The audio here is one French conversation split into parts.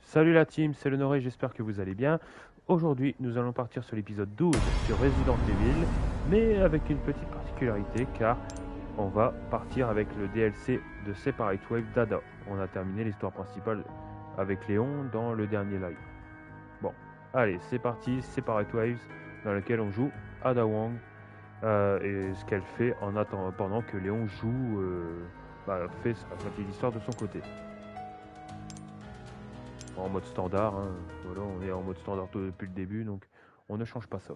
Salut la team, c'est Lenoré, j'espère que vous allez bien. Aujourd'hui, nous allons partir sur l'épisode 12 sur Resident Evil, mais avec une petite particularité car on va partir avec le DLC de Separate Waves d'Ada. On a terminé l'histoire principale avec Léon dans le dernier live. Bon, allez, c'est parti, Separate Waves, dans lequel on joue Ada Wong et ce qu'elle fait en attendant pendant que Léon joue, fait sa petite histoire de son côté. En mode standard, hein. Voilà, on est en mode standard depuis le début, donc on ne change pas ça.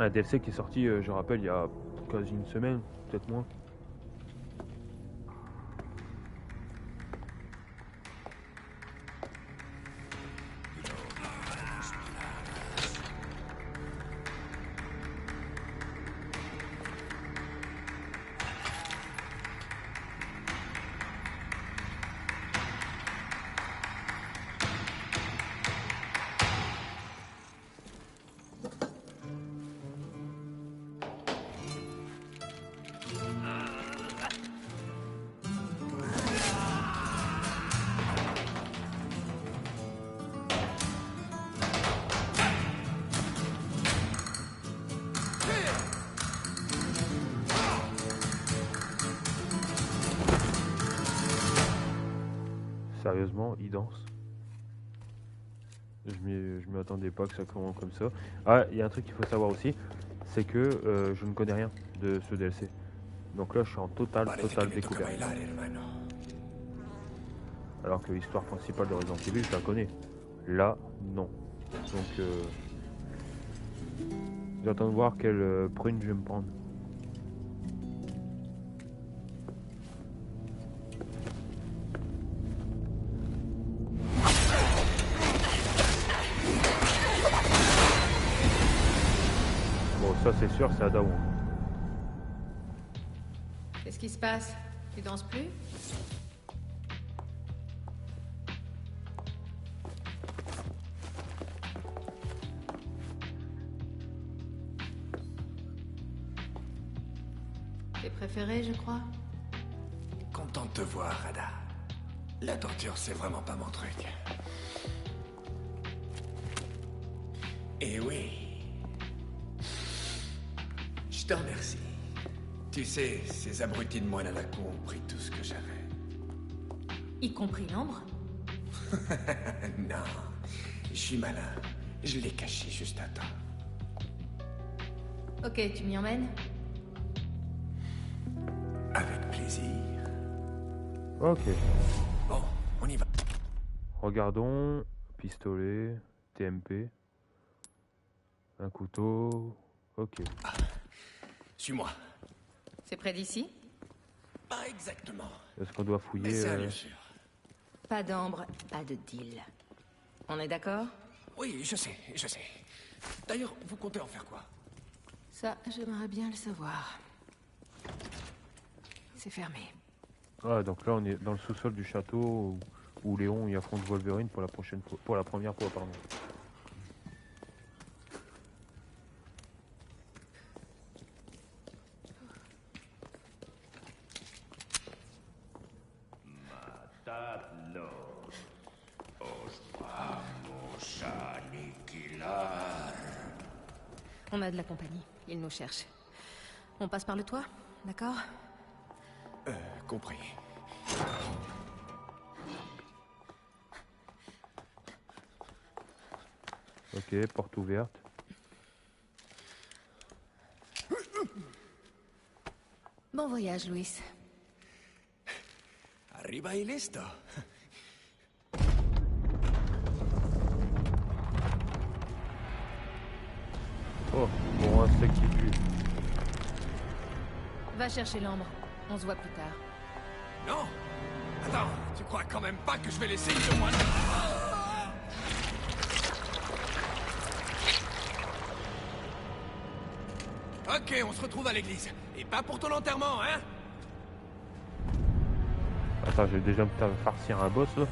Un DLC qui est sorti, je rappelle, il y a quasi une semaine, peut-être moins. Sérieusement, il danse. Je m'y attendais pas que ça commence comme ça. Ah, il y a un truc qu'il faut savoir aussi, c'est que je ne connais rien de ce DLC. Donc là, je suis en totale découverte. Alors que l'histoire principale de Resident Evil, je la connais. Là, non. Donc, j'attends de voir quelle prune je vais me prendre. Ça c'est sûr, c'est Ada Wong. Qu'est-ce qui se passe? Tu danses plus? Tes préférés, je crois? Content de te voir, Ada. La torture, c'est vraiment pas mon truc. Et oui. Je te remercie. Tu sais, ces abrutis de moines à la con ont pris tout ce que j'avais. Y compris l'ambre? Non, je suis malin. Je l'ai caché juste à temps. Ok, tu m'y emmènes? Avec plaisir. Ok. Bon, on y va. Regardons. Pistolet, TMP. Un couteau. Ok. Suis-moi. C'est près d'ici? Pas exactement. Est-ce qu'on doit fouiller Mais c'est bien sûr. Pas d'ambre, pas de deal. On est d'accord? Oui, je sais. D'ailleurs, vous comptez en faire quoi? Ça, j'aimerais bien le savoir. C'est fermé. Ah, donc là on est dans le sous-sol du château où Léon y affronte Wolverine pour la première fois, pardon. On a de la compagnie. Ils nous cherchent. On passe par le toit, d'accord? Compris. Ok, porte ouverte. Bon voyage, Louis. Arriba y listo. Oh, bon, un sec qui pue. Va chercher l'ambre. On se voit plus tard. Non. Attends, tu crois quand même pas que je vais laisser une moine? Ok, on se retrouve à l'église. Et pas pour ton enterrement, hein? Attends, j'ai déjà me farcir un boss là.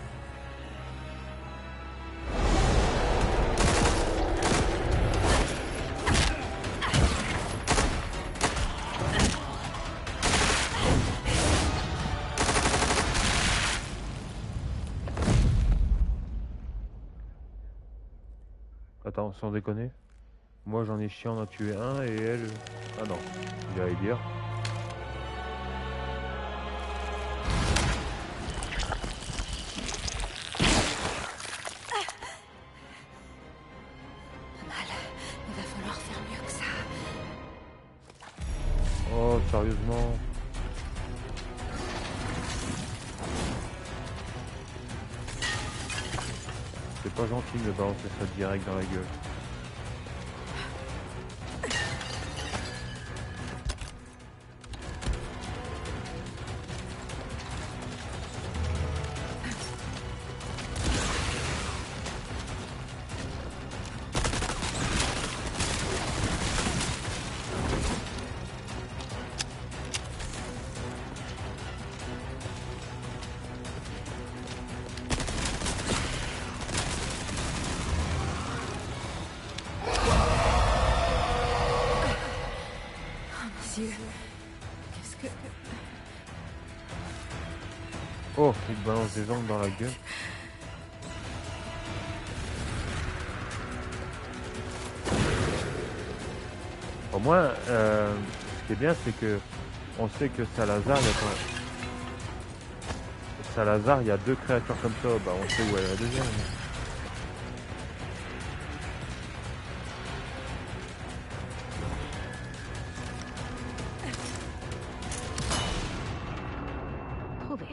Attends, sans déconner. Moi j'en ai chié, on en a tué un et elle... Ah non, j'allais dire. Pas mal. Il va falloir faire mieux que ça. Oh, sérieusement. C'est pas gentil de me balancer ça direct dans la gueule. Qu'est-ce que... Oh, il te balance des ongles dans la gueule. Au moins, ce qui est bien, c'est que on sait que Salazar, il y a deux créatures comme ça. Bah, on sait où est la deuxième. Trouvé.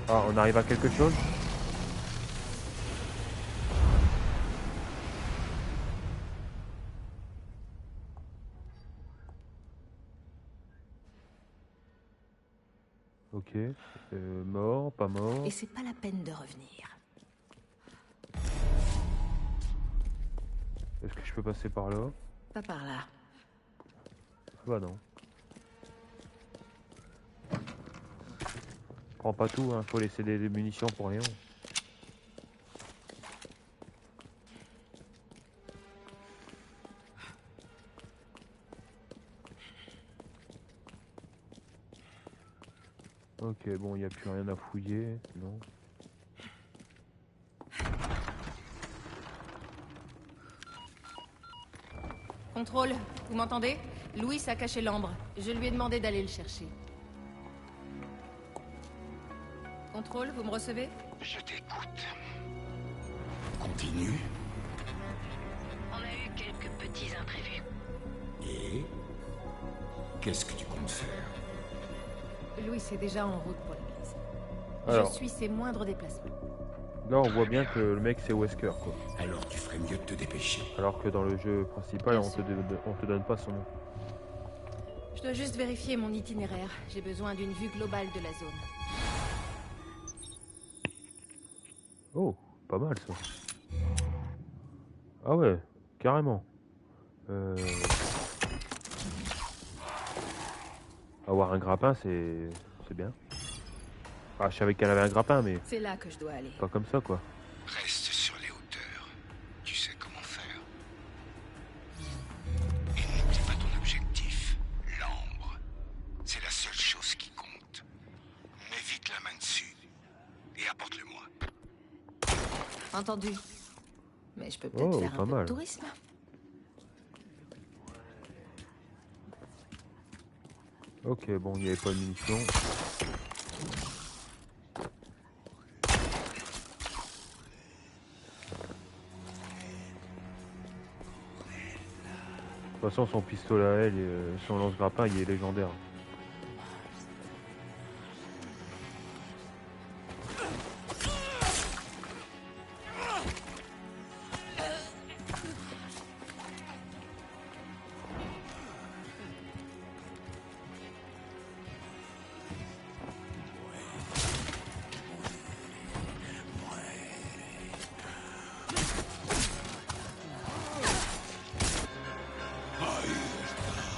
Ah, on arrive à quelque chose? Ok. Mort, pas mort. Et c'est pas la peine de revenir. Est-ce que je peux passer par là? Pas par là. Bah non. Prends pas tout, hein. Faut laisser des munitions pour rien. Ok, bon, il n'y a plus rien à fouiller, non. Contrôle, vous m'entendez? Louis a caché l'ambre. Je lui ai demandé d'aller le chercher. Contrôle, vous me recevez? Je t'écoute. Continue. On a eu quelques petits imprévus. Et qu'est-ce que tu comptes faire? Louis est déjà en route pour l'église. Alors. Je suis ses moindres déplacements. Là, on voit bien que le mec, c'est Wesker, quoi. Alors tu ferais mieux de te dépêcher. Alors que dans le jeu principal, Bien on te donne pas son nom. Je dois juste vérifier mon itinéraire. J'ai besoin d'une vue globale de la zone. Oh, pas mal, ça. Ah ouais, carrément. Avoir un grappin, c'est bien. Ah, je savais qu'elle avait un grappin, mais C'est là que je dois aller. pas comme ça, quoi. Reste sur les hauteurs. Tu sais comment faire. Et n'oublie pas ton objectif, l'ambre. C'est la seule chose qui compte. Mets vite la main dessus. Et apporte-le-moi. Entendu. Mais je peux peut-être Oh, faire pas un peu mal. de tourisme. Ok, bon, il n'y avait pas de munitions. De toute façon, son pistolet à elle et son lance-grappin, il est légendaire.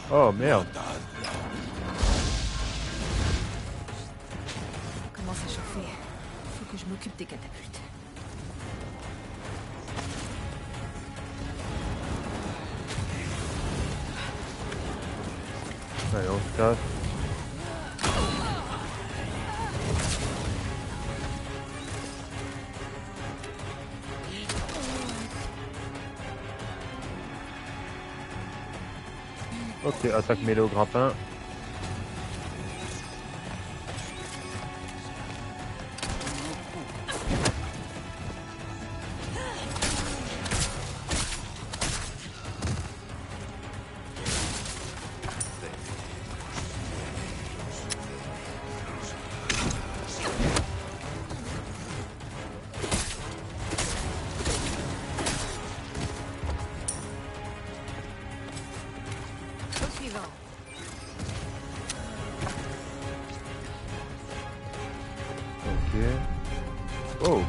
Oh merde! Commence à chauffer. Faut que je m'occupe des catapultes. Allez, on se casse. Ok, attaque mêlée au grappin. Au suivant. Ok. Oh.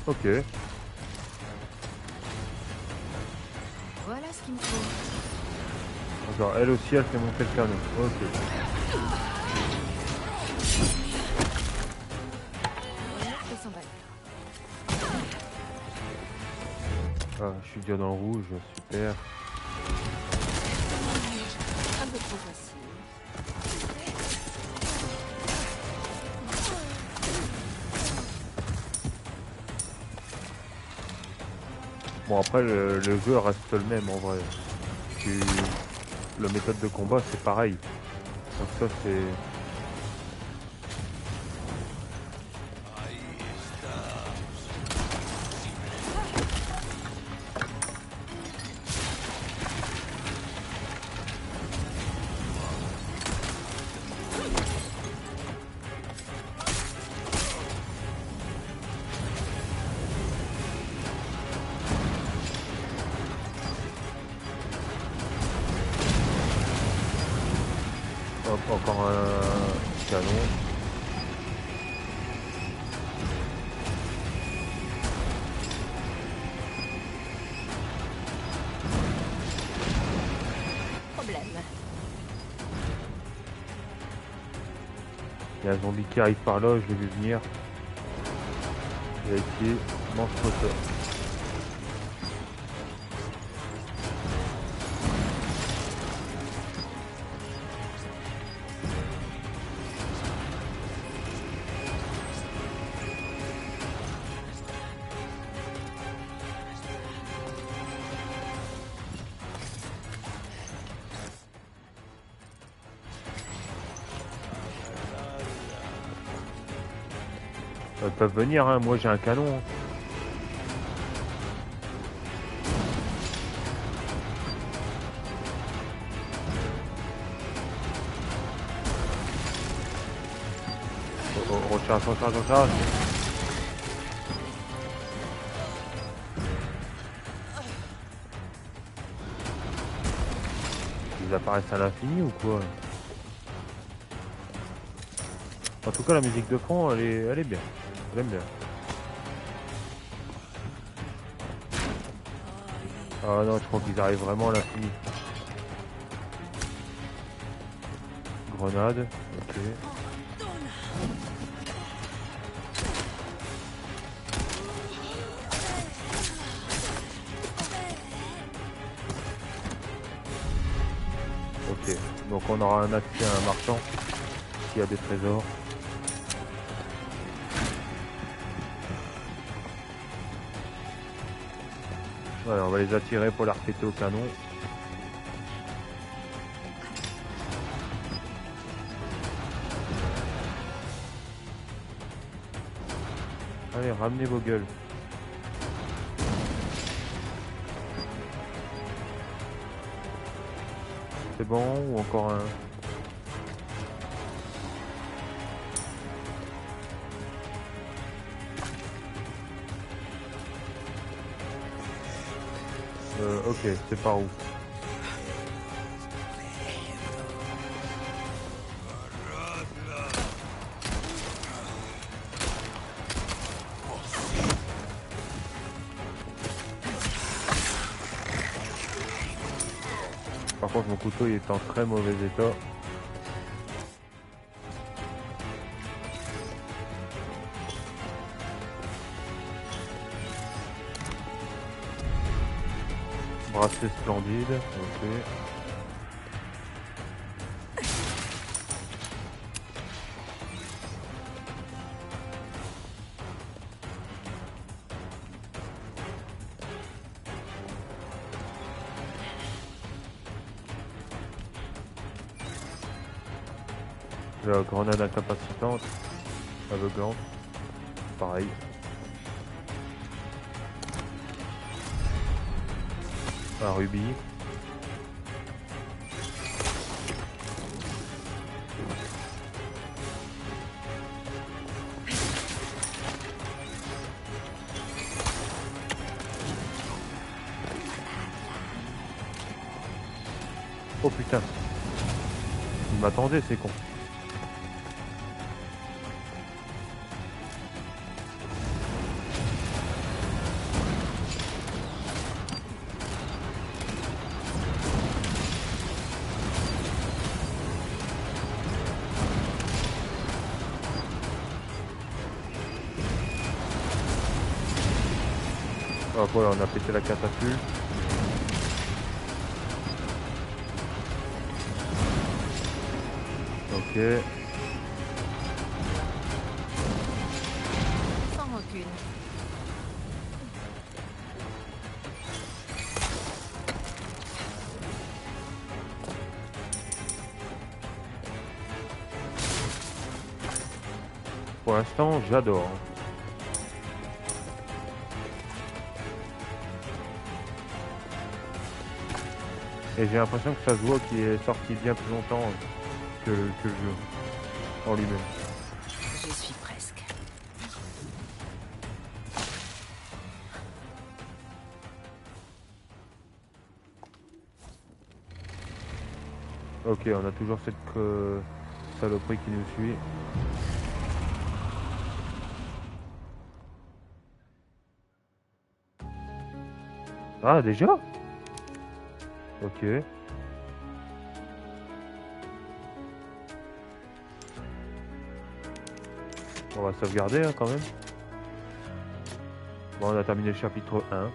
Ok. Voilà ce qu'il me faut. D'accord, elle aussi elle fait monter le canon. Ok. Une autre 100 balles. Ah, je suis déjà dans le rouge, super. Un peu trop facile. Bon après le jeu reste le même en vrai. Tu... La méthode de combat c'est pareil. Donc ça c'est... Hop, encore un canon. Problème. Il y a un zombie qui arrive par là, je l'ai vu venir. Vérifier, mange ça. Ils peuvent venir, hein. Moi j'ai un canon. Hein. Recharge, recharge, recharge. Ils apparaissent à l'infini ou quoi? En tout cas la musique de fond elle est bien. J'aime bien. Ah non, je crois qu'ils arrivent vraiment à l'infini. Grenade, ok. Ok, donc on aura un accès à un marchand qui a des trésors. Voilà, on va les attirer pour les repéter au canon. Allez, ramenez vos gueules. C'est bon ou encore un? Ok, c'est par où? Par contre mon couteau il est en très mauvais état. Bracelet splendide, ok. La grenade incapacitante, aveuglante, pareil. Un rubis. Oh putain. Il m'attendait, c'est con. Ah voilà, on a pété la catapulte. Ok. Sans rancune. Pour l'instant, j'adore. Et j'ai l'impression que ça se voit qu'il est sorti bien plus longtemps que le jeu en lui-même. J'y suis presque. Ok, on a toujours cette saloperie qui nous suit. Ah, déjà? Ok. On va sauvegarder hein, quand même. Bon, on a terminé le chapitre 1.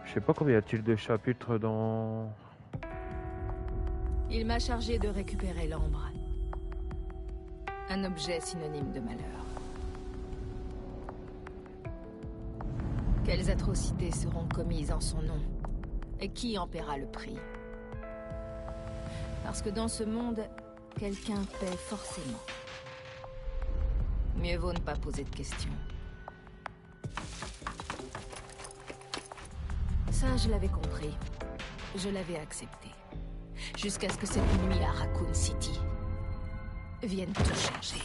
Je sais pas combien y a-t-il de chapitres dans... Il m'a chargé de récupérer l'ambre. Un objet synonyme de malheur. Quelles atrocités seront commises en son nom? Et qui en paiera le prix? Parce que dans ce monde, quelqu'un paie forcément. Mieux vaut ne pas poser de questions. Ça, je l'avais compris. Je l'avais accepté. Jusqu'à ce que cette nuit à Raccoon City vienne tout changer.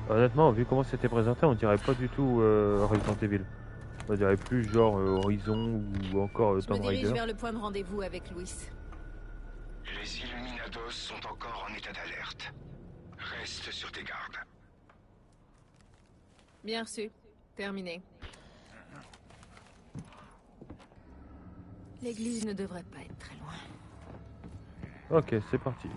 Honnêtement, vu comment c'était présenté, on dirait pas du tout Resident Evil. On dirait plus genre Horizon ou encore Je me Tomb dirige Raider. vers le point de rendez-vous avec Louis. Les Illuminados sont encore en état d'alerte. Reste sur tes gardes. Bien reçu. Terminé. L'église ne devrait pas être très loin. Ok, c'est parti.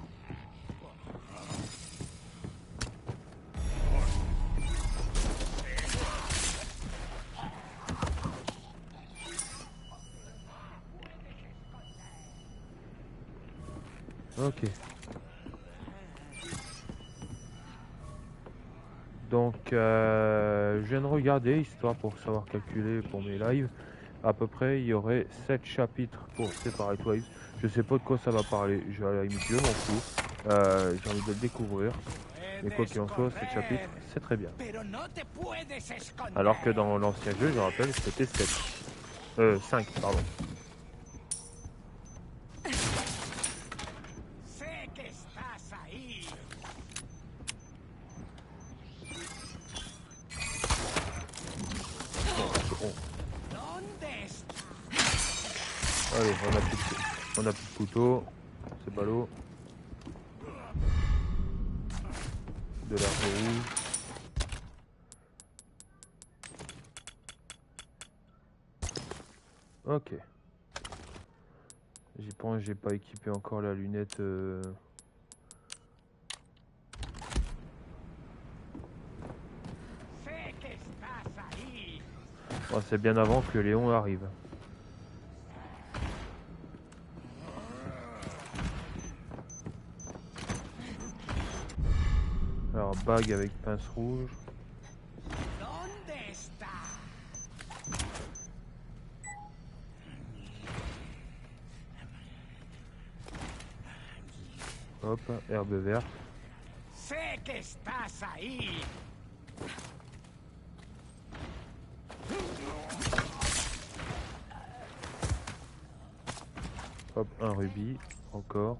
Ok. Donc, je viens de regarder, histoire pour savoir calculer pour mes lives. À peu près, il y aurait 7 chapitres pour Separate Ways. Je sais pas de quoi ça va parler. Je vais à la limite, je m'en fous. J'ai envie de le découvrir. Mais quoi qu'il en soit, 7 chapitres, c'est très bien. Alors que dans l'ancien jeu, je rappelle, c'était 7. 5, pardon. Allez, on a plus de couteau, c'est ballot. De l'arbre rouge. Ok. J'y pense, j'ai pas équipé encore la lunette. Bon, c'est bien avant que Léon arrive. bague avec pince rouge. Hop, herbe verte. Sé que estás ahí. Hop, un rubis, encore.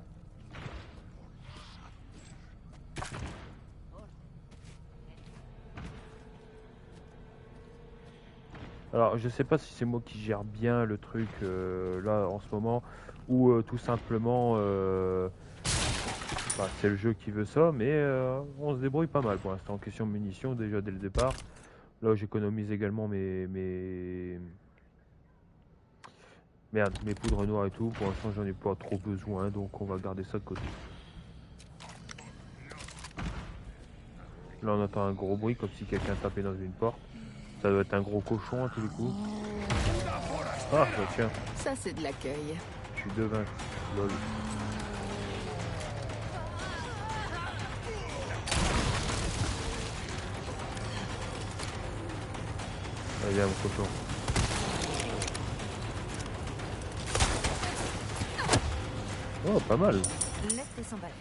Alors, je sais pas si c'est moi qui gère bien le truc là en ce moment, ou tout simplement bah, c'est le jeu qui veut ça, mais on se débrouille pas mal pour l'instant. En question de munitions, déjà dès le départ. Là, j'économise également mes poudres noires et tout. Pour l'instant, j'en ai pas trop besoin, donc on va garder ça de côté. Là, on entend un gros bruit, comme si quelqu'un tapait dans une porte. Ça doit être un gros cochon à tous les coups. Ah, bah tiens. Ça, c'est de l'accueil. Je suis devin. Lol. Allez, viens, mon cochon. Oh, pas mal. Laisse-les s'emballer.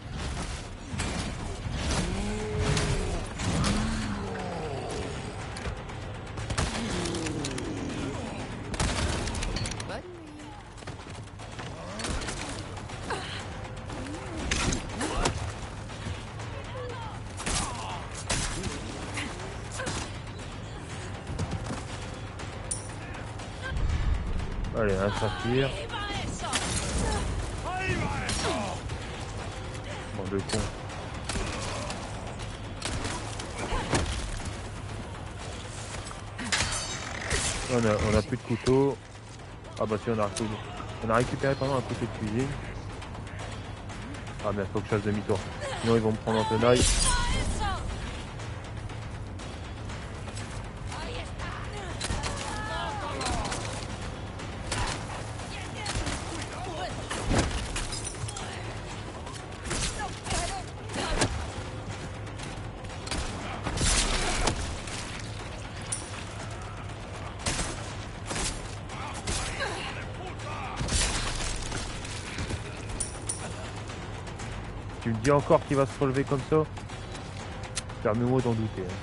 Bonne nuit. Allez, un saphir. Bande de con. On a plus de couteau. Ah bah si, on a récupéré pendant un couteau de cuisine. Ah mais faut que je fasse demi-tour. Sinon ils vont me prendre en tenaille. Tu me dis encore qu'il va se relever comme ça? Permets-moi d'en douter. Hein.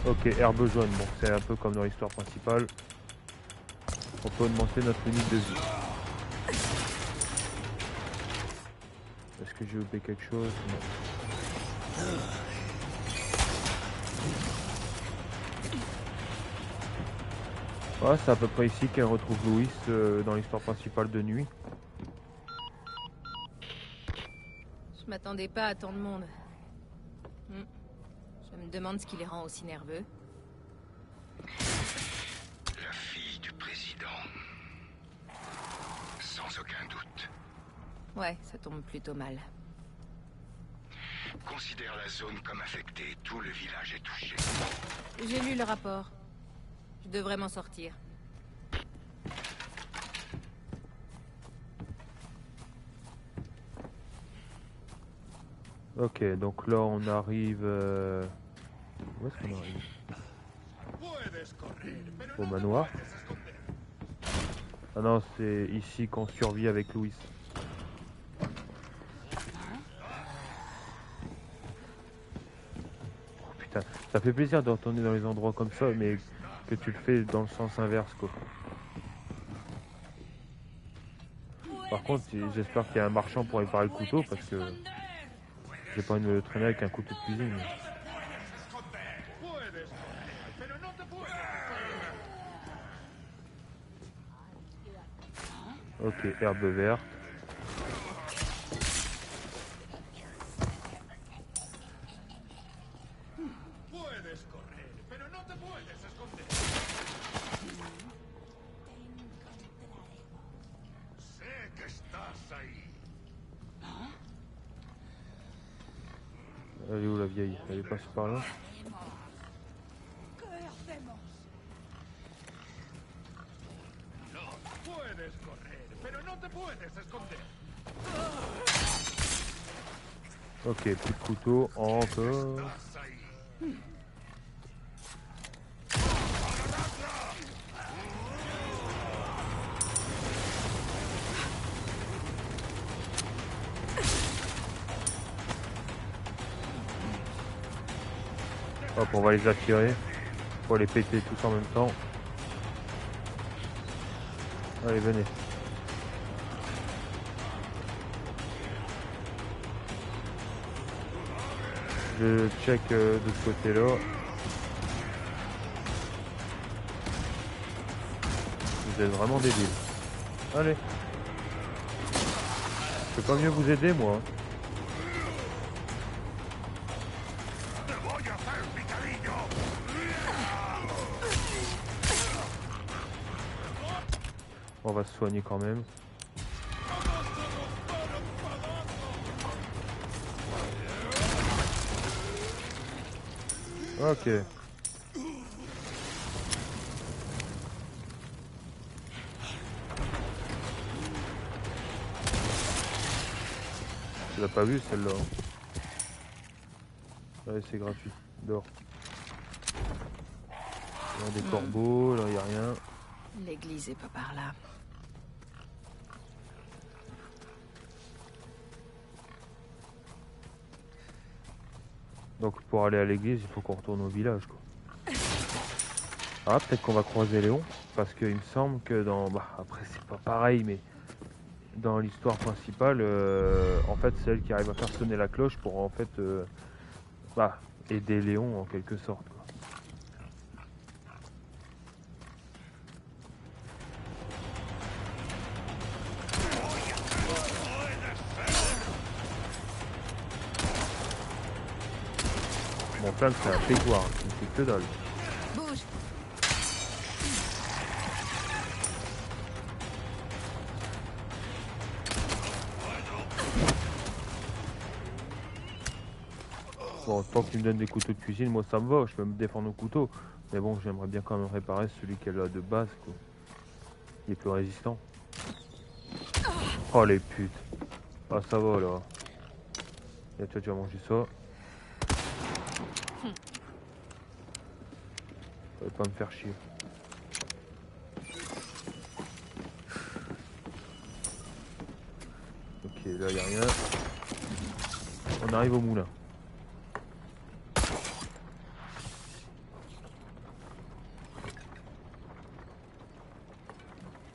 Ok, herbe jaune, bon c'est un peu comme dans l'histoire principale. On peut augmenter notre limite de vie. Est-ce que j'ai oublié quelque chose? Non. Ouais, c'est à peu près ici qu'elle retrouve Louis dans l'histoire principale de nuit. Je m'attendais pas à tant de monde. Je me demande ce qui les rend aussi nerveux. La fille du président. Sans aucun doute. Ouais, ça tombe plutôt mal. Considère la zone comme affectée. Tout le village est touché. J'ai lu le rapport. Je devrais m'en sortir. Ok, donc là on arrive... Où est-ce qu'on arrive? Au manoir. Ah non, c'est ici qu'on survit avec Louis. Oh, putain, ça fait plaisir de retourner dans les endroits comme ça, mais que tu le fais dans le sens inverse quoi. Par contre, j'espère qu'il y a un marchand pour réparer le couteau parce que j'ai pas envie de me traîner avec un couteau de cuisine. Ok, herbe verte. Elle est où la vieille? Elle est passée par là? Ok, plus de couteau, encore. Hop, on va les attirer. Pour les péter tous en même temps. Allez, venez. Je check de ce côté-là. Vous êtes vraiment débiles. Allez. Je peux pas mieux vous aider, moi. On va se soigner quand même. Ok. Tu l'as pas vu celle-là? Ouais, c'est gratuit. Dehors. Il y a des corbeaux, là il n'y a rien. L'église est pas par là. Donc pour aller à l'église, il faut qu'on retourne au village, quoi. Ah, peut-être qu'on va croiser Léon, parce qu'il me semble que dans... Bah, après c'est pas pareil, mais dans l'histoire principale, en fait c'est elle qui arrive à faire sonner la cloche pour en fait bah, aider Léon en quelque sorte, quoi. Mon flingue c'est un pégoire, il ne fait que dalle. Bouge. Bon, tant qu'il me donne des couteaux de cuisine, moi ça me va, je peux me défendre au couteau. Mais bon, j'aimerais bien quand même réparer celui qu'elle a de base, quoi. Il est plus résistant. Oh les putes. Ah ça va là. Et tu as déjà mangé ça. Ça va pas me faire chier. Ok, là il n'y a rien. On arrive au moulin.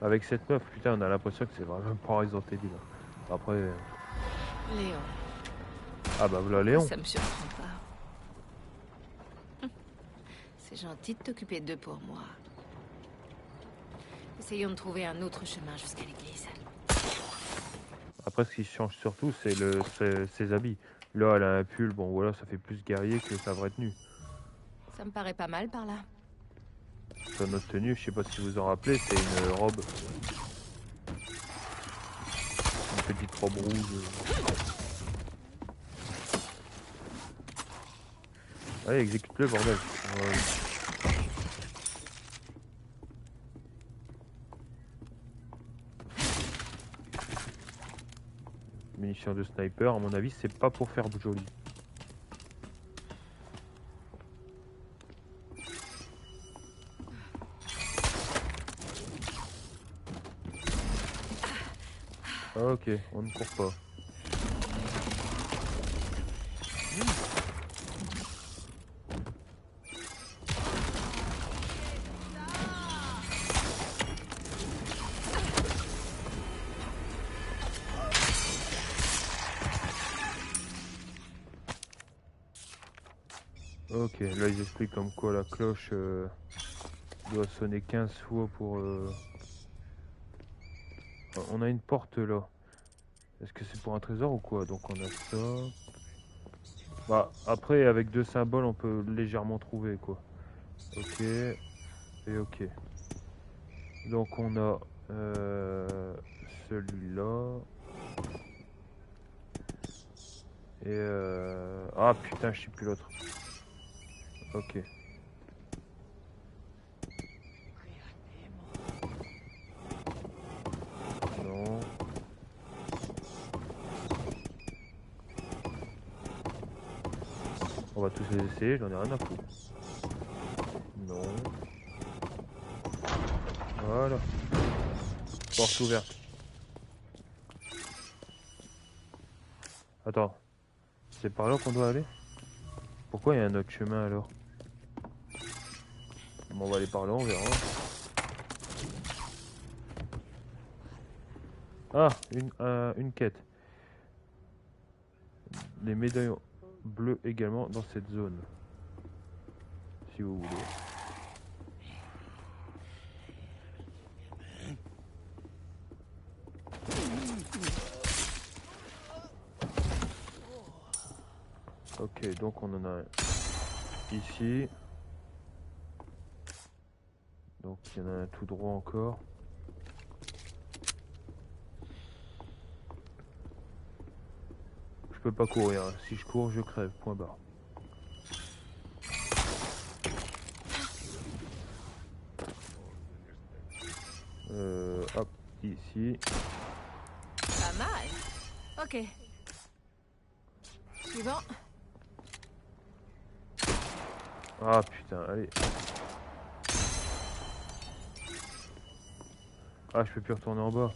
Avec cette meuf, putain, on a l'impression que c'est vraiment pas Resident Evil. Après... Léon. Ah bah voilà Léon. Ça me surprend pas. C'est gentil de t'occuper d'eux pour moi. Essayons de trouver un autre chemin jusqu'à l'église. Après ce qui change surtout c'est ses habits. Là elle a un pull, bon voilà, ça fait plus guerrier que sa vraie tenue. Ça me paraît pas mal par là. Dans notre tenue, je sais pas si vous en rappelez, c'est une robe. Une petite robe rouge. Allez, exécute-le bordel. Munitions de sniper, à mon avis, c'est pas pour faire joli. Ok, on ne court pas. Ok, là ils expliquent comme quoi la cloche doit sonner 15 fois pour... On a une porte là. Est-ce que c'est pour un trésor ou quoi? Donc on a ça. Bah après avec deux symboles on peut légèrement trouver quoi. Ok. Et ok. Donc on a celui-là. Et ah putain je sais plus l'autre. Ok. Non. On va tous les essayer, j'en ai rien à foutre. Non. Voilà. Porte ouverte. Attends. C'est par là qu'on doit aller? Pourquoi il y a un autre chemin alors? Bon, on va aller par là, on verra. Ah, une quête. Des médaillons bleus également dans cette zone. Si vous voulez. Ok, donc on en a un ici. Donc il y en a un tout droit encore. Je peux pas courir, hein. Si je cours, je crève, point barre. Hop, ici. Pas mal. Ok. Suivant. Ah putain, allez. Ah, je peux plus retourner en bas.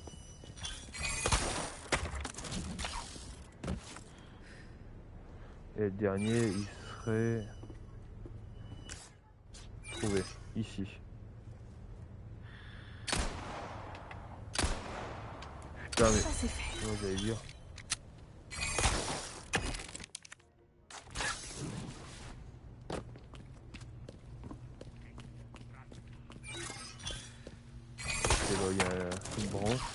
Et le dernier, il serait... trouvé, ici. Putain, mais... Ça c'est fait. Moi, j'allais dire... Ok, là, il y a une branche.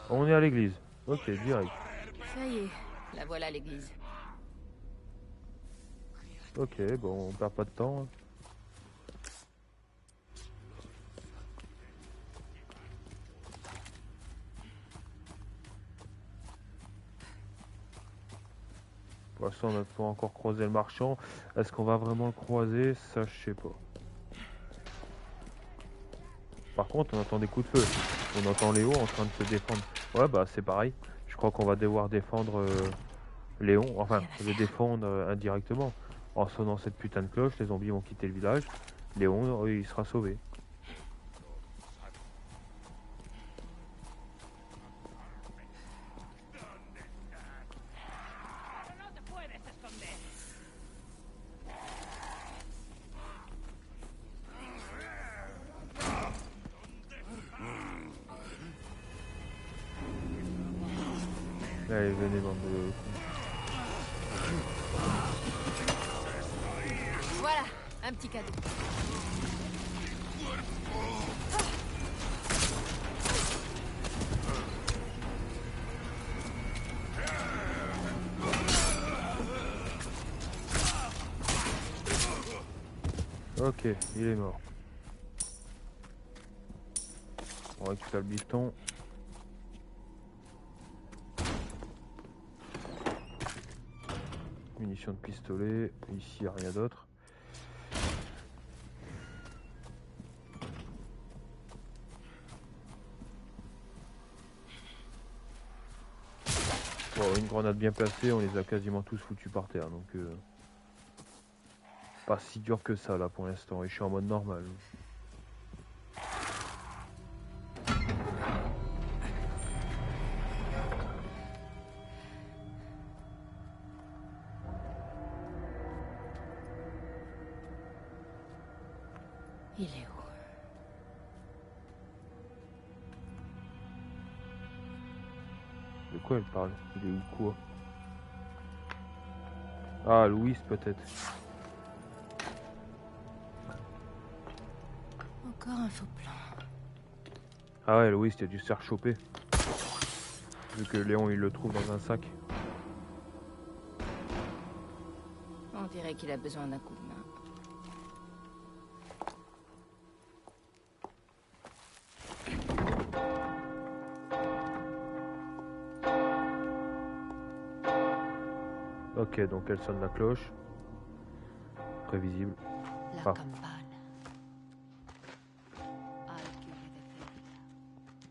On est à l'église. Ok, direct. Ça y est. La voilà l'église. Ok, bon, on perd pas de temps. Pour l'instant, on n'a pas encore croisé le marchand. Est-ce qu'on va vraiment le croiser? Ça, je sais pas. Par contre, on entend des coups de feu. On entend Léo en train de se défendre. Ouais, bah c'est pareil. Je crois qu'on va devoir défendre Léon. Enfin, le défendre indirectement. En sonnant cette putain de cloche, les zombies vont quitter le village. Léon, il sera sauvé. Allez, venez, bande de... Voilà, un petit cadeau. Ok, il est mort. On récupère le bifton. Munitions de pistolet. Ici, il n'y a rien d'autre. Bon, une grenade bien placée, on les a quasiment tous foutus par terre. Donc, pas si dur que ça là pour l'instant. Et je suis en mode normal. Il est où? De quoi elle parle? Il est où quoi? Ah, Louis peut-être. Encore un faux plan. Ah ouais, Louis, il a dû se faire choper. Vu que Léon, il le trouve dans un sac. On dirait qu'il a besoin d'un coup de main. Ok, donc elle sonne la cloche. Prévisible. La Ah. campane.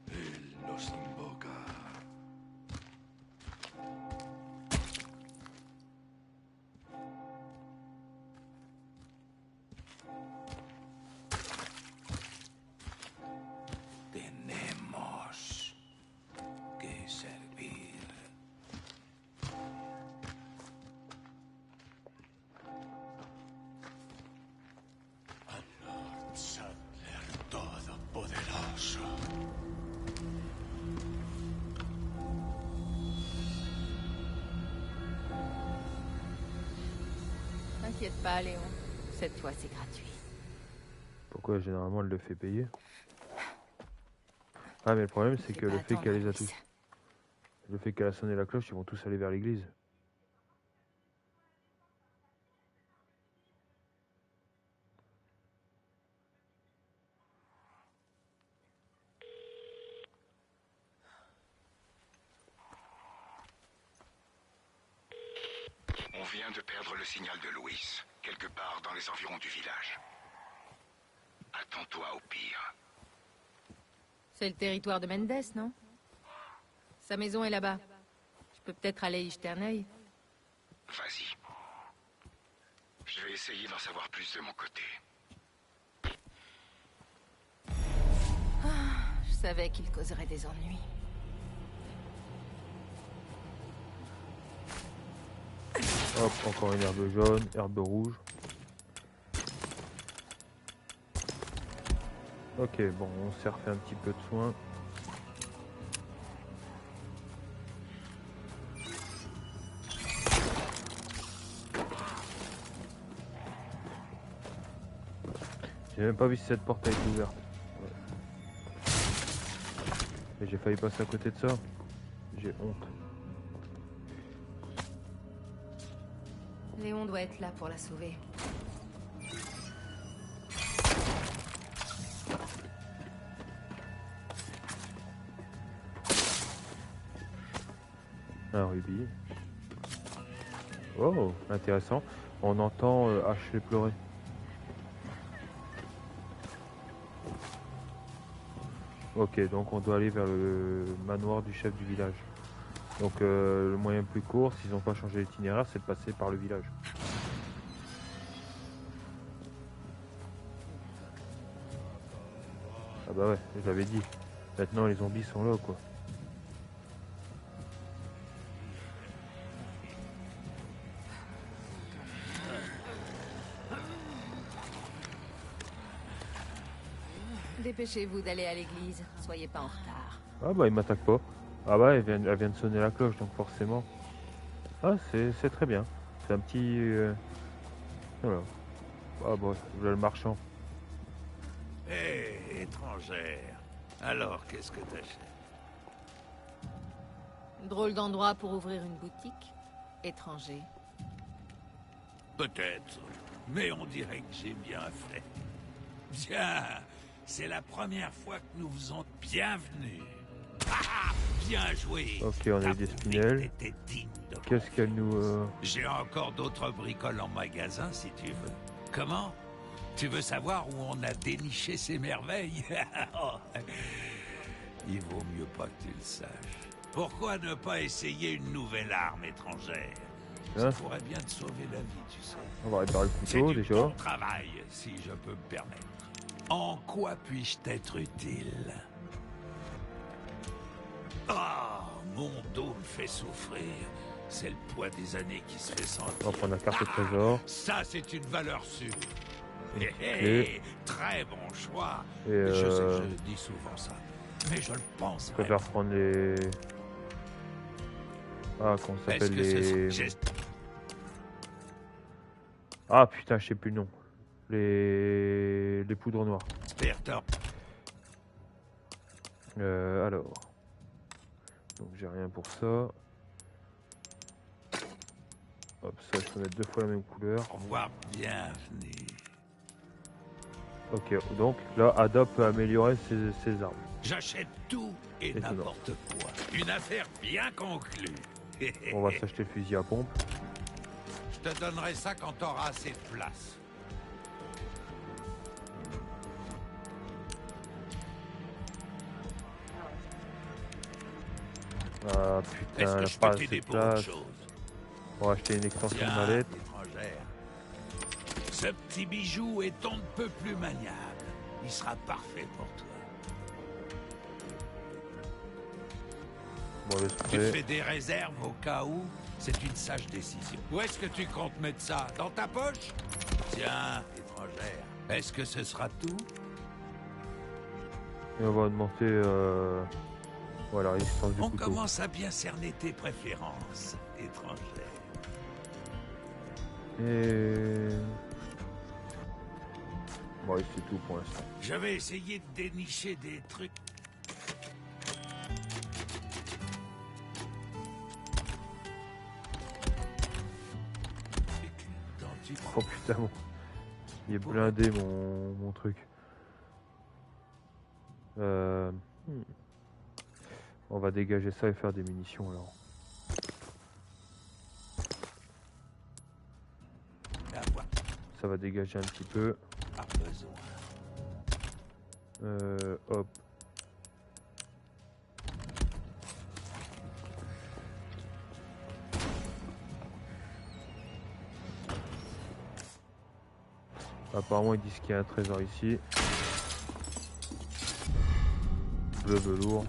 Él nos invoca. T'inquiète pas, Léon. Cette fois, c'est gratuit. Pourquoi généralement elle le fait payer? Ah mais le problème c'est que le fait qu'elle les a tous... Le fait qu'elle a sonné la cloche, ils vont tous aller vers l'église. On vient de perdre le signal de Louis, quelque part dans les environs du village. Attends-toi au pire. C'est le territoire de Mendes, non? Sa maison est là-bas. Je peux peut-être aller y jeter un œil. Vas-y. Je vais essayer d'en savoir plus de mon côté. Je savais qu'il causerait des ennuis. Hop, encore une herbe jaune, herbe rouge. Ok, bon, on s'est refait un petit peu de soin. J'ai même pas vu si cette porte a été ouverte. Ouais. Et j'ai failli passer à côté de ça. J'ai honte. Léon doit être là pour la sauver. Un rubis. Oh, intéressant. On entend Ashley pleurer. Ok, donc on doit aller vers le manoir du chef du village. Donc le moyen le plus court, s'ils n'ont pas changé l'itinéraire, c'est de passer par le village. Ah bah ouais, je l'avais dit. Maintenant les zombies sont là quoi. Dépêchez-vous d'aller à l'église. Soyez pas en retard. Ah bah il m'attaque pas. Ah bah elle vient de sonner la cloche donc forcément. Ah c'est très bien. C'est un petit... Voilà. Ah bah voilà le marchand. Hé, étrangère. Alors, qu'est-ce que t'achètes? Drôle d'endroit pour ouvrir une boutique. Étranger. Peut-être, mais on dirait que j'ai bien fait. Bien, c'est la première fois que nous vous en bienvenue. Ah, bien joué. Ok, on a Ta eu des poupée spinels. était digne de Qu'est-ce qu'elle nous... J'ai encore d'autres bricoles en magasin, si tu veux. Comment? Tu veux savoir où on a déniché ces merveilles? Oh, il vaut mieux pas que tu le saches. Pourquoi ne pas essayer une nouvelle arme étrangère? Ça Hein? pourrait bien te sauver la vie, tu sais. On va réparer le C'est couteau du déjà. bon travail, si je peux me permettre. En quoi puis-je t'être utile? Ah, mon dos me fait souffrir. C'est le poids des années qui se fait sentir. On va prendre la carte au trésor. Ça, c'est une valeur sûre. Une Hé, clé. hé, très bon choix. Et Je sais que je dis souvent ça, mais je le pense je préfère vraiment. prendre les... Ah, comment ça Est-ce s'appelle que les... c'est... Ah putain, je sais plus le nom. Les poudres noires. J'espère. Alors. Donc j'ai rien pour ça. Hop, ça je peux mettre 2 fois la même couleur. Au revoir, bienvenue. Ok, donc là Ada peut améliorer ses armes. J'achète tout et Étonnant. n'importe quoi. Une affaire bien conclue. On va s'acheter le fusil à pompe. Je te donnerai ça quand t'auras assez de place. Ah Est-ce putain, que je pas peux assez t'aider de pour autre place. chose? On va acheter une extension de Tiens, mallette. étrangère. Ce petit bijou est on ne peut plus maniable. Il sera parfait pour toi. Bon, le Tu spray. fais des réserves au cas où? C'est une sage décision. Où est-ce que tu comptes mettre ça? Dans ta poche? Tiens, étrangère. Est-ce que ce sera tout? Et on va augmenter voilà, la résistance du On couteau. commence à bien cerner tes préférences, étrangère. Et... Bon, et c'est tout pour l'instant. J'avais essayé de dénicher des trucs. Oh putain, bon. Il est blindé mon truc. On va dégager ça et faire des munitions alors. Ça va dégager un petit peu. Pas besoin. Hop. Apparemment ils disent qu'il y a un trésor ici. Bleu velours.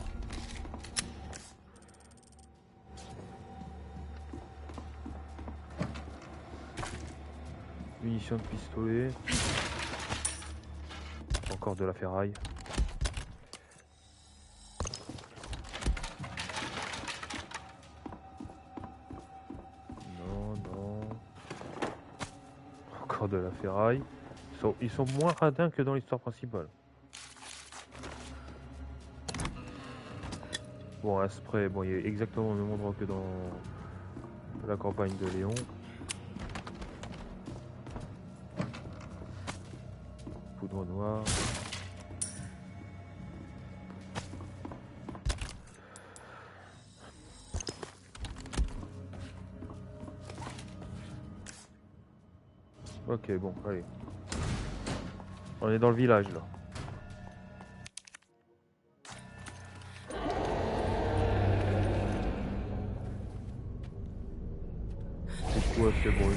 Munitions de pistolet. Encore de la ferraille. Non. Encore de la ferraille. Ils sont moins radins que dans l'histoire principale. Bon, un spray, bon, il y a exactement le même endroit que dans la campagne de Léon. Poudre noire. Ok, bon, allez. On est dans le village là. C'est quoi ce bruit?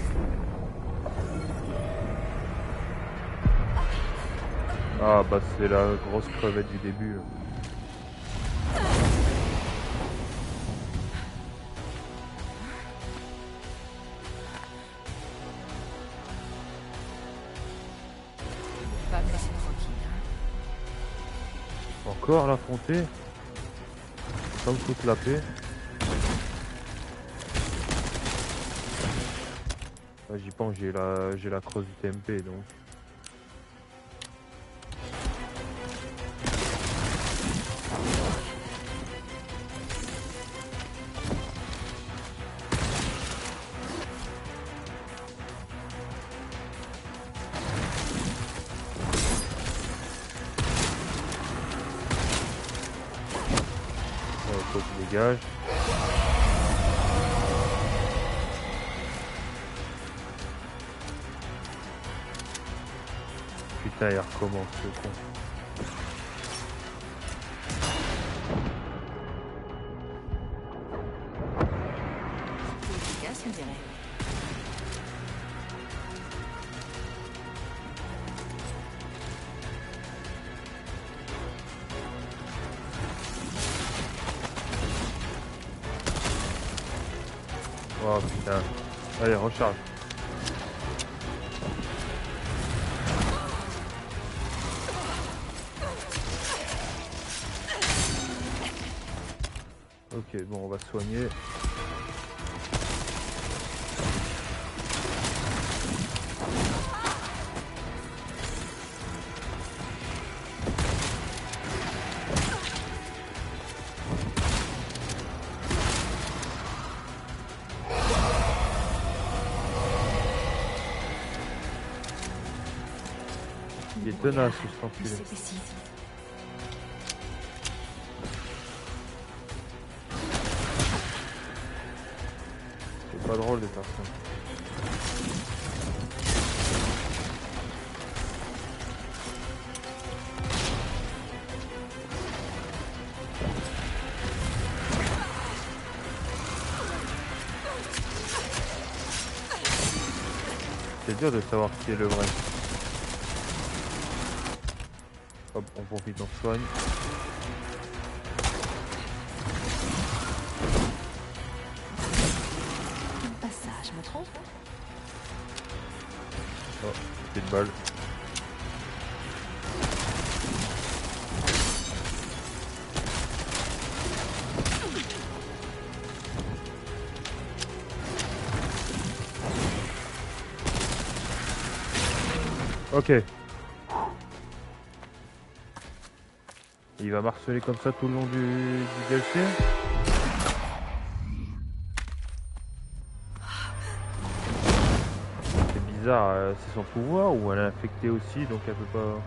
Ah bah c'est la grosse crevette du début là. Pas me laisser tranquille. Encore l'affronter? Ça me fout la paix. Ah, j'y pense, j'ai la creuse du TMP donc. Faut qu'il dégage. Putain, il recommence ce con. C'est efficace, on dirait. Oh putain. Allez, recharge. Ok, bon, on va se soigner. Il est tenace, cet enculé. C'est précis. C'est pas drôle de faire ça. C'est dur de savoir qui est le vrai. Hop, on profite, on se soigne. Pas ça, je me trompe. Oh, petite balle. Ok. Il va marceler comme ça tout le long du DLC. C'est bizarre, c'est son pouvoir ou elle est infectée aussi donc elle peut pas...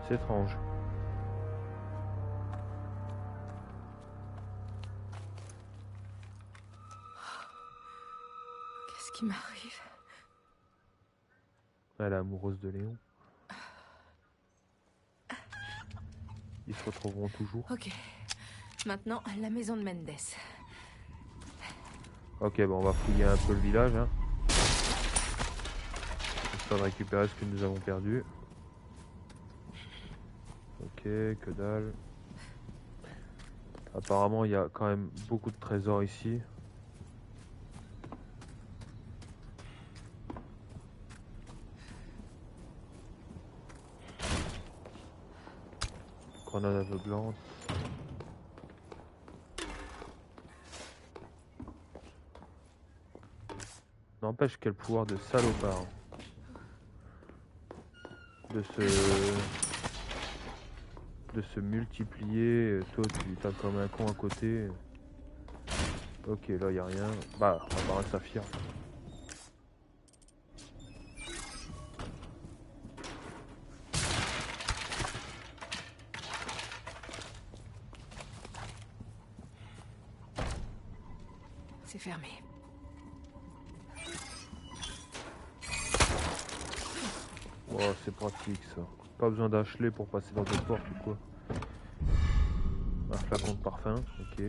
C'est étrange. Qu'est-ce qui m'arrive? Elle est amoureuse de Léon. Ils se retrouveront toujours. Ok. Maintenant, la maison de Mendes. Ok, bon, on va fouiller un peu le village. Hein. Histoire de récupérer ce que nous avons perdu. Ok, que dalle. Apparemment, il y a quand même beaucoup de trésors ici. Grenade aveuglante. N'empêche quel pouvoir de salopard. De se multiplier. Toi tu tapes comme un con à côté. Ok, là y a rien. Bah, on va voir un saphir. C'est fermé. Oh, c'est pratique ça. Pas besoin d'acheler pour passer dans des portes ou quoi. Un flacon de parfum, ok.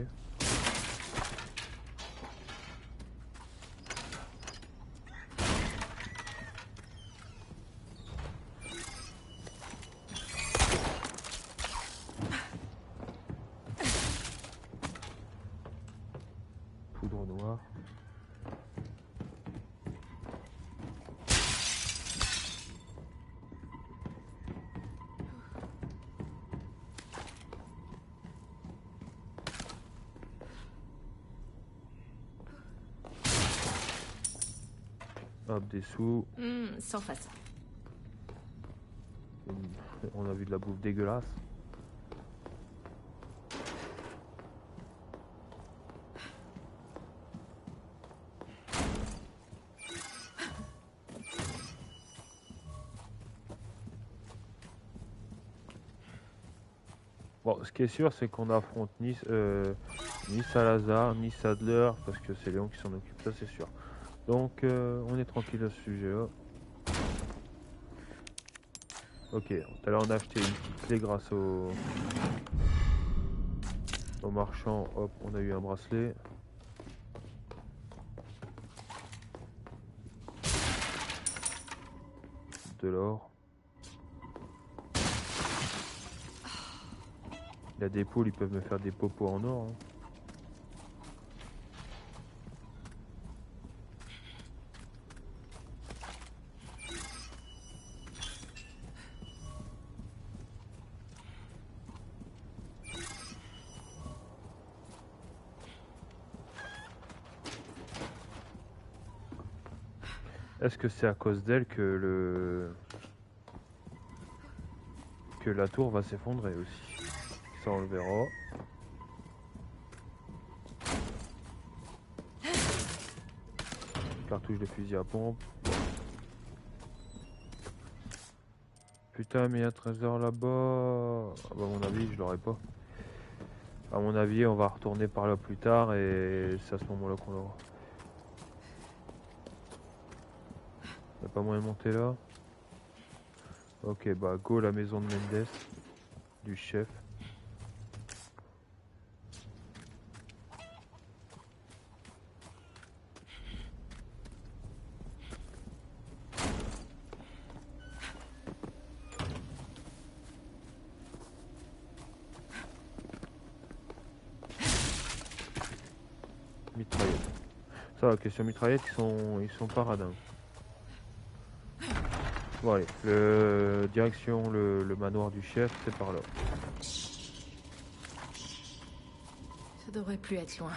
Poudre noire. Hop, des sous. Sans façon. On a vu de la bouffe dégueulasse. Bon, ce qui est sûr, c'est qu'on affronte ni Salazar, ni Sadler, parce que c'est Léon qui s'en occupe, ça c'est sûr. Donc, on est tranquille à ce sujet-là. Ok, tout à l'heure on a acheté une petite clé grâce au marchand. Hop, on a eu un bracelet. De l'or. Il y a des poules, ils peuvent me faire des popos en or. Hein. Est-ce que c'est à cause d'elle que la tour va s'effondrer aussi? Ça on le verra. Cartouche de fusil à pompe. Putain mais il y a un trésor là-bas. Ah bah, à mon avis je l'aurai pas. À mon avis on va retourner par là plus tard et c'est à ce moment là qu'on l'aura. Y'a pas moyen de monter là? Ok bah go la maison de Mendes. Du chef. Mitraillette. Ça va, question mitraillette, ils sont paradins. Bon allez, direction le manoir du chef, c'est par là. Ça devrait plus être loin.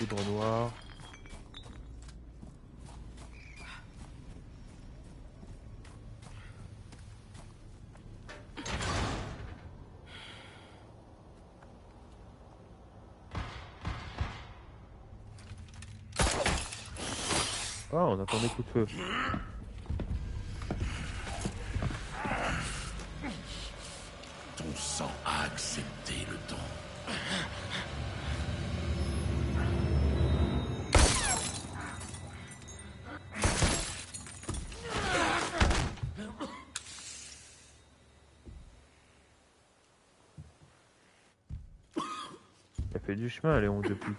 Poudre noire. Ah, on entend des coups de feu. Ton sang a accepté le don. Elle fait du chemin, Léon, depuis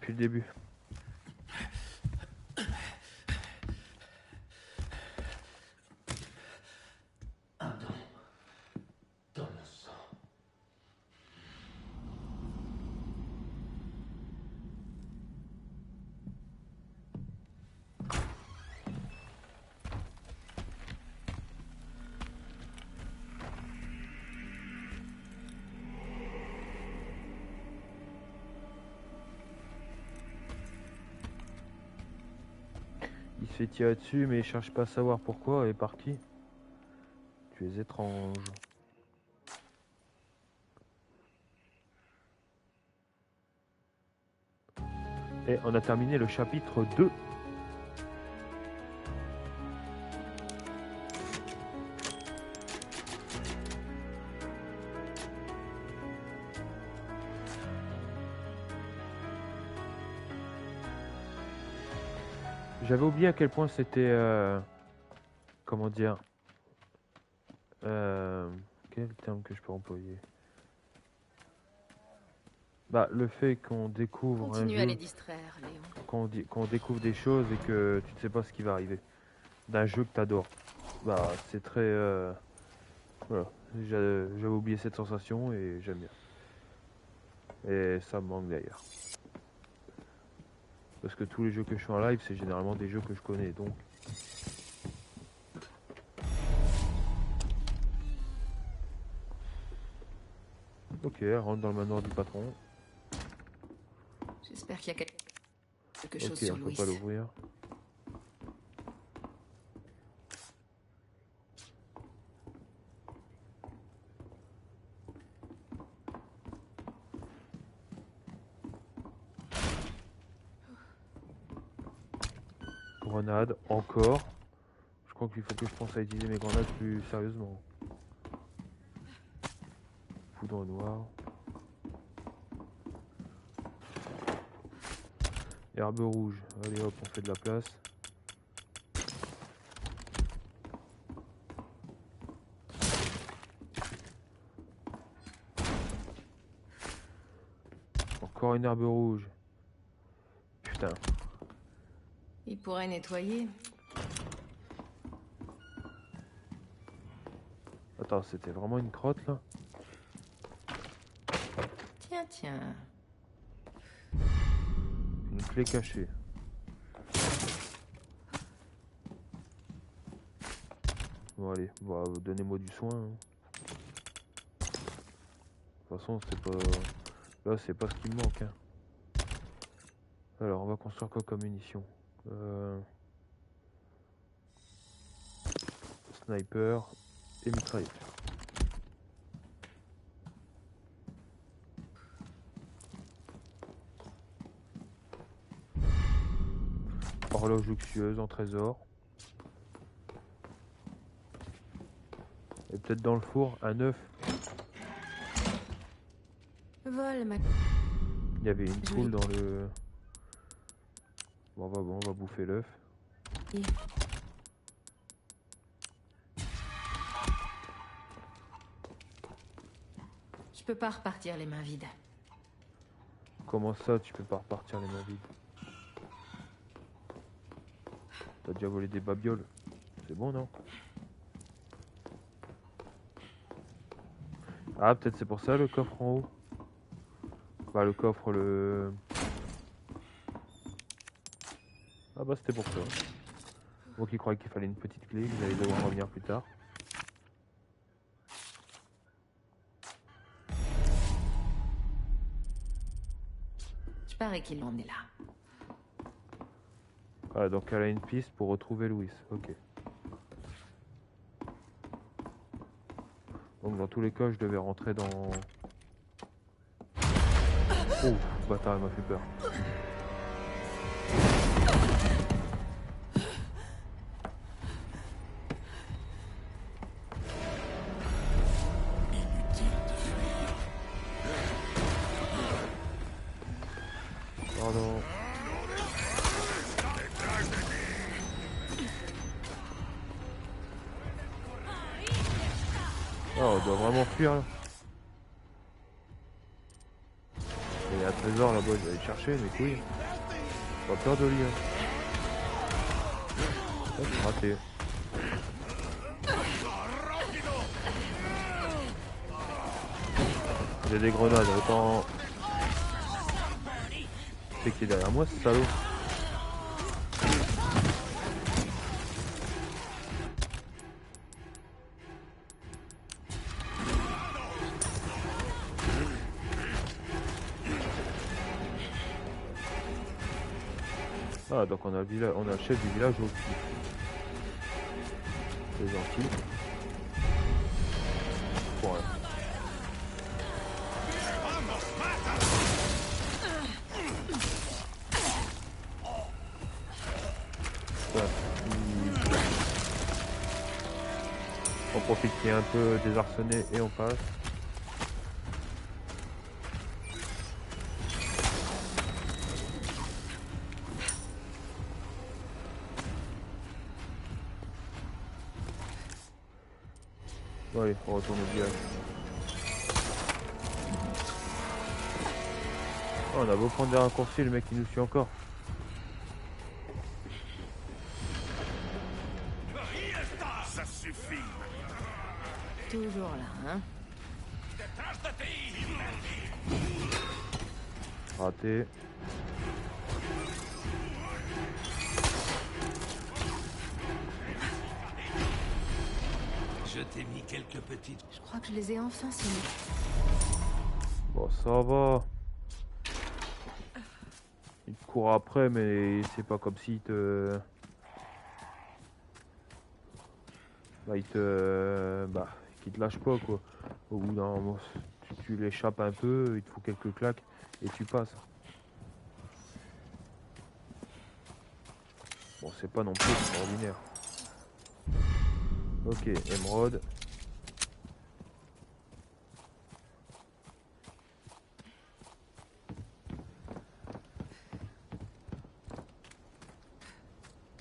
le début. Un don. Dans le sang. Il se fait tirer dessus, mais il cherche pas à savoir pourquoi et par qui. Tu es étrange. Et on a terminé le chapitre 2. J'avais oublié à quel point c'était... comment dire... quel terme que je peux employer? Bah, le fait qu'on découvre Continue un à les jeu, distraire, Léon. qu'on découvre des choses et que tu ne sais pas ce qui va arriver. D'un jeu que tu adores. Bah, c'est très... voilà. J'avais oublié cette sensation et j'aime bien. Et ça me manque d'ailleurs. Parce que tous les jeux que je fais en live, c'est généralement des jeux que je connais, donc... Ok, elle rentre dans le manoir du patron. J'espère qu'il y a quelque chose Ok, sur on peut Louis. pas l'ouvrir. Grenade, encore. Je crois qu'il faut que je pense à utiliser mes grenades plus sérieusement. Poudre noire. Herbe rouge. Allez hop, on fait de la place. Encore une herbe rouge. Putain. Il pourrait nettoyer. Attends, c'était vraiment une crotte là? Tiens, tiens. Une clé cachée. Bon allez, bon, donnez-moi du soin. Hein. De toute façon, c'est pas... Là, c'est pas ce qui me manque. Hein. Alors, on va construire quoi comme munitions? Sniper et mitraillette. Horloge luxueuse en trésor. Et peut-être dans le four, un œuf. Vol, ma... Il y avait une poule dans le... Bon, on va bouffer l'œuf. Je peux pas repartir les mains vides. Comment ça, tu peux pas repartir les mains vides? T'as déjà volé des babioles. C'est bon, non? Ah, peut-être c'est pour ça le coffre en haut. Bah, le coffre, le... Ah bah, c'était pour ça. Moi qui croyais qu'il fallait une petite clé, vous allez devoir revenir plus tard. paraît qu'il en est là. Ah, donc elle a une piste pour retrouver Louis. Ok. Donc dans tous les cas, je devais rentrer dans... Oh, ce bâtard, il m'a fait peur. Inutile de fuir. Pardon. Oh, on doit vraiment fuir là. Il y a un trésor là-bas, je vais aller le chercher, mes couilles. Pas peur de lui. Hein. Oh, c'est raté. J'ai des grenades, autant... C'est qui est derrière moi, ce salaud. Ah, donc on a le chef du village aussi. C'est gentil. Pour rien. Voilà. On profite qu'il est un peu désarçonné et on passe. Bon, allez, on retourne au village. Oh, on a beau prendre des raccourcis, le mec il nous suit encore. Ça suffit. Toujours là, hein? Raté. Je t'ai mis quelques petites... Je crois que je les ai enfin sonnés. Bon, ça va. Il te court après, mais c'est pas comme s'il te... Bah, qu'il te lâche pas, quoi. Au bout d'un moment, tu l'échappes un peu, il te faut quelques claques, et tu passes. Bon, c'est pas non plus extraordinaire. Ok, émeraude.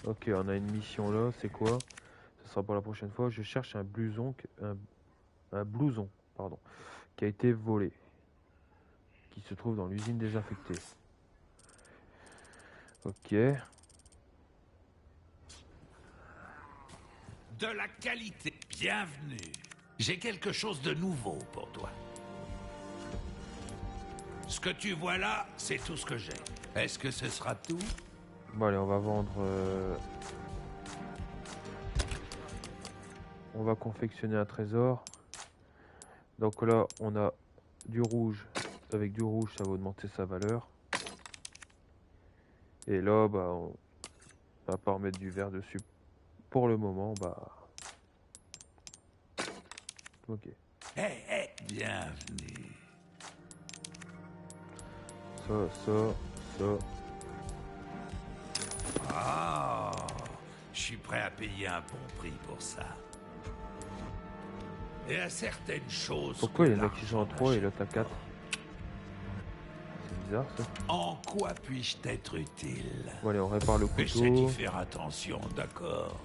Ok, on a une mission là, c'est quoi? Ce sera pour la prochaine fois. Je cherche un blouson, pardon, qui a été volé, qui se trouve dans l'usine désaffectée. Ok. De la qualité. Bienvenue. J'ai quelque chose de nouveau pour toi. Ce que tu vois là, c'est tout ce que j'ai. Est-ce que ce sera tout? Bon allez, on va vendre... On va confectionner un trésor. Donc là, on a du rouge. Avec du rouge, ça va augmenter sa valeur. Et là, bah, on va pas remettre du vert dessus. Pour le moment, bah... Ok. Hé, bienvenue. Ça. Ah, je suis prêt à payer un bon prix pour ça. Et à certaines choses... Pourquoi il y en a qui sont en 3 et l'autre à 4? C'est bizarre ça. En quoi puis-je t'être utile? Bon allez, on répare le Essaie d'y couteau. faire attention, d'accord?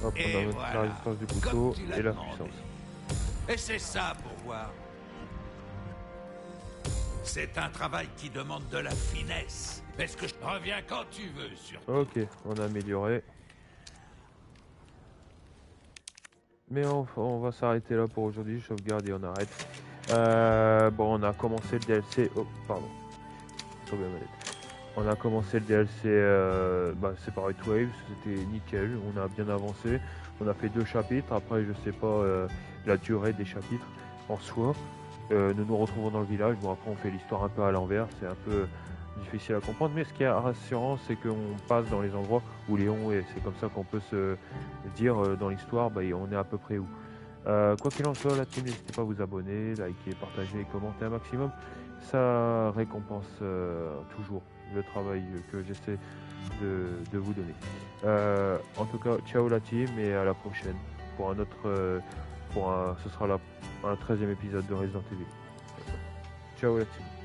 Hop, on a voilà. la résistance du Comme couteau tu l'as et la demandé. puissance. Et c'est ça pour voir. C'est un travail qui demande de la finesse. Est-ce que je reviens quand tu veux, surtout? Ok, on a amélioré. Mais on va s'arrêter là pour aujourd'hui. Je sauvegarde et on arrête. Bon, on a commencé le DLC. Oh, pardon. Sauver ma manette. On a commencé le DLC Separate Waves, c'était nickel, on a bien avancé. On a fait 2 chapitres, après je sais pas la durée des chapitres en soi. Nous nous retrouvons dans le village, bon après on fait l'histoire un peu à l'envers, c'est un peu difficile à comprendre, mais ce qui est rassurant c'est qu'on passe dans les endroits où Léon est, c'est comme ça qu'on peut se dire dans l'histoire, on est à peu près où. Quoi qu'il en soit, la team, n'hésitez pas à vous abonner, liker, partager, commenter un maximum, ça récompense toujours le travail que j'essaie de vous donner. En tout cas, ciao la team et à la prochaine pour un autre, ce sera un 13e épisode de Resident Evil. Ciao la team.